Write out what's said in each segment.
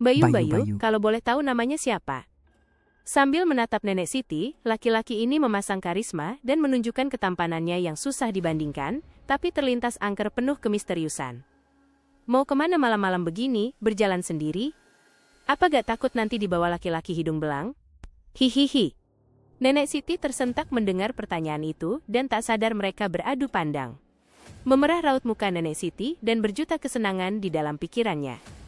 Bayu, Bayu. kalau boleh tahu namanya siapa? Sambil menatap Nenek Siti, laki-laki ini memasang karisma dan menunjukkan ketampanannya yang susah dibandingkan, tapi terlintas angker penuh kemisteriusan. Mau kemana malam-malam begini, berjalan sendiri? Apa gak takut nanti dibawa laki-laki hidung belang? Hihihi. Nenek Siti tersentak mendengar pertanyaan itu dan tak sadar mereka beradu pandang. Memerah raut muka Nenek Siti dan berjuta kesenangan di dalam pikirannya.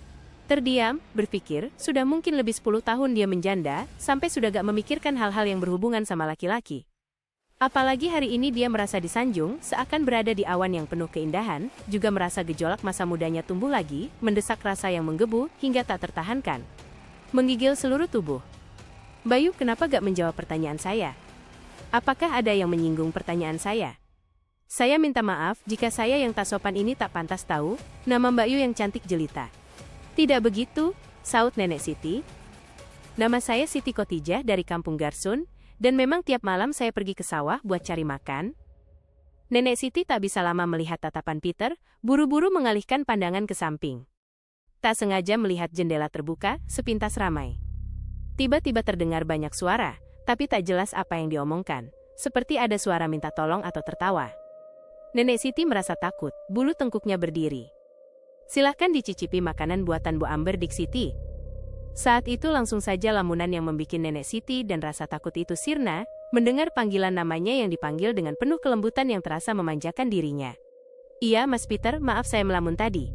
Terdiam, berpikir, sudah mungkin lebih 10 tahun dia menjanda, sampai sudah gak memikirkan hal-hal yang berhubungan sama laki-laki. Apalagi hari ini dia merasa disanjung, seakan berada di awan yang penuh keindahan, juga merasa gejolak masa mudanya tumbuh lagi, mendesak rasa yang menggebu, hingga tak tertahankan. Menggigil seluruh tubuh. Bayu, kenapa gak menjawab pertanyaan saya? Apakah ada yang menyinggung pertanyaan saya? Saya minta maaf jika saya yang tak sopan ini tak pantas tahu nama Mbak Yu yang cantik jelita. Tidak begitu, saut Nenek Siti. Nama saya Siti Khotijah dari Kampung Garsun, dan memang tiap malam saya pergi ke sawah buat cari makan. Nenek Siti tak bisa lama melihat tatapan Peter, buru-buru mengalihkan pandangan ke samping. Tak sengaja melihat jendela terbuka, sepintas ramai. Tiba-tiba terdengar banyak suara, tapi tak jelas apa yang diomongkan, seperti ada suara minta tolong atau tertawa. Nenek Siti merasa takut, bulu tengkuknya berdiri. Silahkan dicicipi makanan buatan Bu Amber Dik Siti. Saat itu langsung saja lamunan yang membuat Nenek Siti dan rasa takut itu sirna, mendengar panggilan namanya yang dipanggil dengan penuh kelembutan yang terasa memanjakan dirinya. Iya Mas Peter, maaf saya melamun tadi.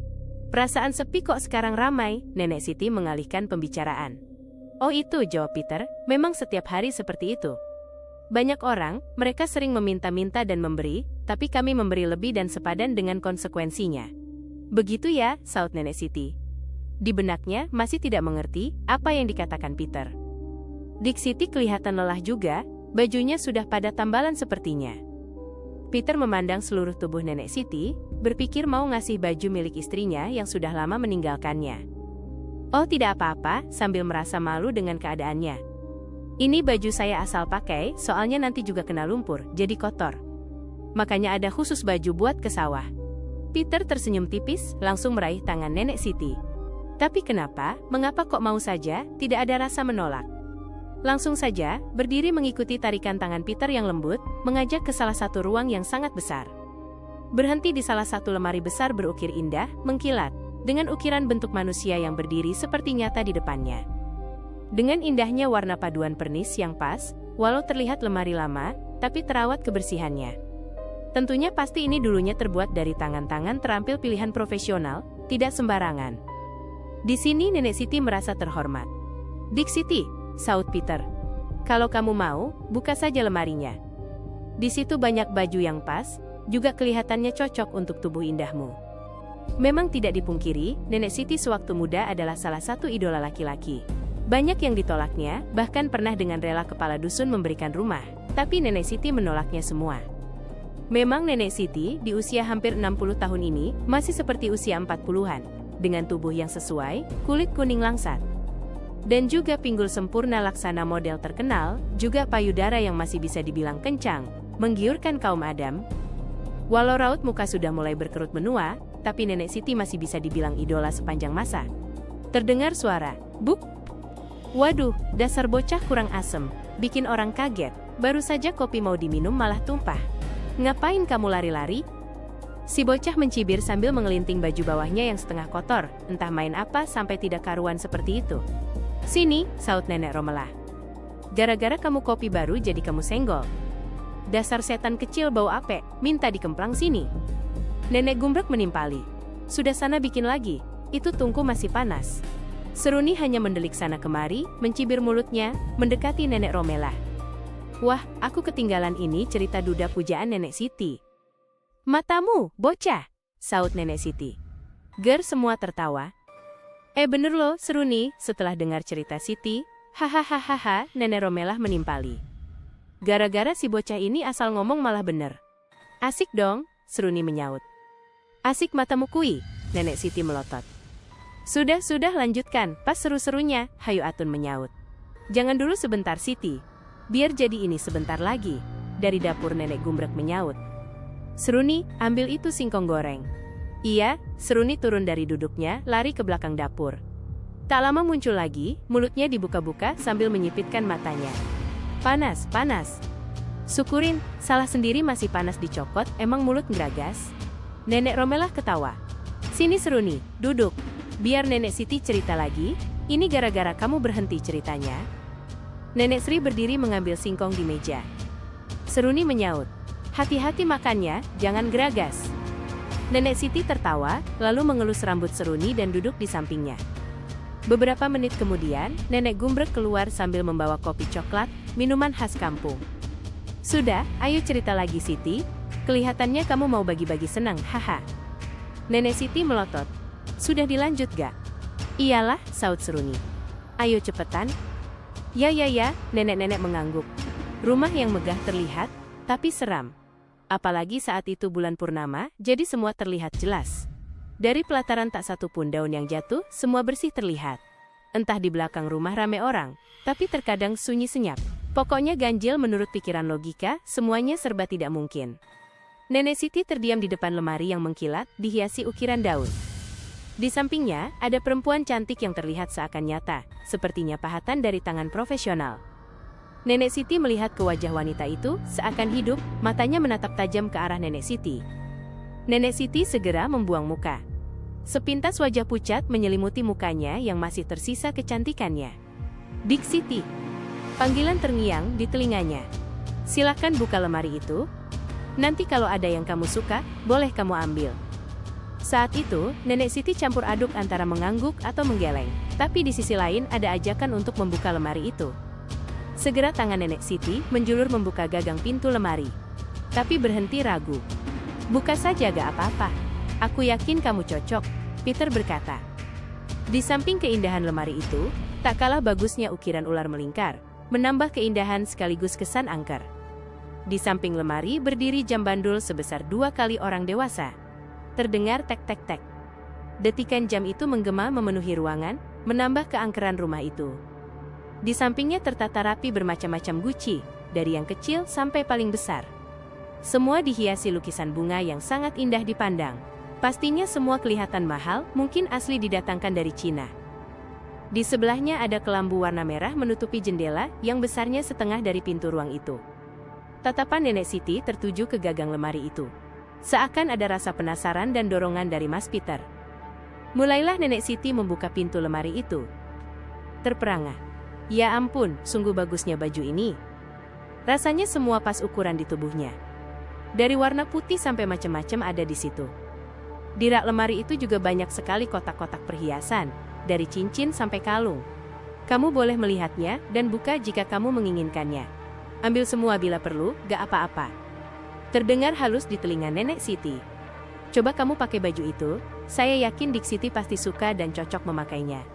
Perasaan sepi kok sekarang ramai, Nenek Siti mengalihkan pembicaraan. Oh itu, jawab Peter, memang setiap hari seperti itu. Banyak orang, mereka sering meminta-minta dan memberi, tapi kami memberi lebih dan sepadan dengan konsekuensinya. Begitu ya, saut Nenek Siti. Di benaknya masih tidak mengerti apa yang dikatakan Peter. Dik Siti kelihatan lelah juga, bajunya sudah pada tambalan sepertinya. Peter memandang seluruh tubuh Nenek Siti, berpikir mau ngasih baju milik istrinya yang sudah lama meninggalkannya. Oh tidak apa-apa, sambil merasa malu dengan keadaannya. Ini baju saya asal pakai, soalnya nanti juga kena lumpur, jadi kotor. Makanya ada khusus baju buat ke sawah. Peter tersenyum tipis, langsung meraih tangan Nenek Siti. Tapi kenapa, mengapa kok mau saja, tidak ada rasa menolak? Langsung saja, berdiri mengikuti tarikan tangan Peter yang lembut, mengajak ke salah satu ruang yang sangat besar. Berhenti di salah satu lemari besar berukir indah, mengkilat, dengan ukiran bentuk manusia yang berdiri seperti nyata di depannya. Dengan indahnya warna paduan pernis yang pas, walau terlihat lemari lama, tapi terawat kebersihannya. Tentunya pasti ini dulunya terbuat dari tangan-tangan terampil pilihan profesional, tidak sembarangan. Di sini Nenek Siti merasa terhormat. Dik Siti, saut Peter. Kalau kamu mau, buka saja lemarinya. Di situ banyak baju yang pas, juga kelihatannya cocok untuk tubuh indahmu. Memang tidak dipungkiri, Nenek Siti sewaktu muda adalah salah satu idola laki-laki. Banyak yang ditolaknya, bahkan pernah dengan rela kepala dusun memberikan rumah, tapi Nenek Siti menolaknya semua. Memang Nenek Siti, di usia hampir 60 tahun ini, masih seperti usia 40-an, dengan tubuh yang sesuai, kulit kuning langsat. Dan juga pinggul sempurna laksana model terkenal, juga payudara yang masih bisa dibilang kencang, menggiurkan kaum Adam. Walau raut muka sudah mulai berkerut menua, tapi Nenek Siti masih bisa dibilang idola sepanjang masa. Terdengar suara, buk. Waduh, dasar bocah kurang asem, bikin orang kaget, baru saja kopi mau diminum malah tumpah. Ngapain kamu lari-lari? Si bocah mencibir sambil mengelinting baju bawahnya yang setengah kotor, entah main apa sampai tidak karuan seperti itu. Sini, saut Nenek Romelah. Gara-gara kamu kopi baru jadi kamu senggol. Dasar setan kecil bau apek, minta dikemplang sini. Nenek Gumbrek menimpali. Sudah sana bikin lagi, itu tungku masih panas. Seruni hanya mendelik sana kemari, mencibir mulutnya, mendekati Nenek Romelah. Wah, aku ketinggalan ini cerita duda pujaan Nenek Siti. Matamu, bocah, saut Nenek Siti. Ger semua tertawa. Bener loh, Seruni, setelah dengar cerita Siti, hahaha, Nenek Romelah menimpali. Gara-gara si bocah ini asal ngomong malah bener. Asik dong, Seruni menyaut. Asik matamu kui, Nenek Siti melotot. Sudah lanjutkan, pas seru-serunya, Hayu Atun menyaut. Jangan dulu sebentar Siti. Biar jadi ini sebentar lagi, dari dapur Nenek Gumbrek menyaut. Seruni, ambil itu singkong goreng. Iya, Seruni turun dari duduknya, lari ke belakang dapur. Tak lama muncul lagi, mulutnya dibuka-buka sambil menyipitkan matanya. Panas, panas. Syukurin, salah sendiri masih panas dicokot, emang mulut ngeragas? Nenek Romelah ketawa. Sini Seruni, duduk. Biar Nenek Siti cerita lagi, ini gara-gara kamu berhenti ceritanya. Nenek Sri berdiri mengambil singkong di meja. Seruni menyaut. Hati-hati makannya, jangan geragas. Nenek Siti tertawa, lalu mengelus rambut Seruni dan duduk di sampingnya. Beberapa menit kemudian, Nenek Gumbrek keluar sambil membawa kopi coklat, minuman khas kampung. Sudah, ayo cerita lagi Siti. Kelihatannya kamu mau bagi-bagi senang, haha. Nenek Siti melotot. Sudah dilanjut gak? Iyalah, saut Seruni. Ayo cepetan. Ya, nenek-nenek mengangguk. Rumah yang megah terlihat, tapi seram. Apalagi saat itu bulan purnama, jadi semua terlihat jelas. Dari pelataran tak satu pun daun yang jatuh, semua bersih terlihat. Entah di belakang rumah rame orang, tapi terkadang sunyi senyap. Pokoknya ganjil menurut pikiran logika, semuanya serba tidak mungkin. Nenek Siti terdiam di depan lemari yang mengkilat, dihiasi ukiran daun. Di sampingnya, ada perempuan cantik yang terlihat seakan nyata, sepertinya pahatan dari tangan profesional. Nenek Siti melihat ke wajah wanita itu, seakan hidup, matanya menatap tajam ke arah Nenek Siti. Nenek Siti segera membuang muka. Sepintas wajah pucat menyelimuti mukanya yang masih tersisa kecantikannya. Dik Siti. Panggilan terngiang di telinganya. Silakan buka lemari itu. Nanti kalau ada yang kamu suka, boleh kamu ambil. Saat itu, Nenek Siti campur aduk antara mengangguk atau menggeleng. Tapi di sisi lain ada ajakan untuk membuka lemari itu. Segera tangan Nenek Siti menjulur membuka gagang pintu lemari. Tapi berhenti ragu. Buka saja gak apa-apa. Aku yakin kamu cocok, Peter berkata. Di samping keindahan lemari itu, tak kalah bagusnya ukiran ular melingkar, menambah keindahan sekaligus kesan angker. Di samping lemari berdiri jam bandul sebesar 2 kali orang dewasa. Terdengar tek-tek-tek. Detikan jam itu menggema memenuhi ruangan, menambah keangkeran rumah itu. Di sampingnya tertata rapi bermacam-macam guci, dari yang kecil sampai paling besar. Semua dihiasi lukisan bunga yang sangat indah dipandang. Pastinya semua kelihatan mahal, mungkin asli didatangkan dari Cina. Di sebelahnya ada kelambu warna merah menutupi jendela yang besarnya setengah dari pintu ruang itu. Tatapan Nenek Siti tertuju ke gagang lemari itu. Seakan ada rasa penasaran dan dorongan dari Mas Peter. Mulailah Nenek Siti membuka pintu lemari itu. Terperangah. Ya ampun, sungguh bagusnya baju ini. Rasanya semua pas ukuran di tubuhnya. Dari warna putih sampai macam-macam ada di situ. Di rak lemari itu juga banyak sekali kotak-kotak perhiasan, dari cincin sampai kalung. Kamu boleh melihatnya dan buka jika kamu menginginkannya. Ambil semua bila perlu, gak apa-apa. Terdengar halus di telinga Nenek Siti. Coba kamu pakai baju itu, saya yakin Dik Siti pasti suka dan cocok memakainya.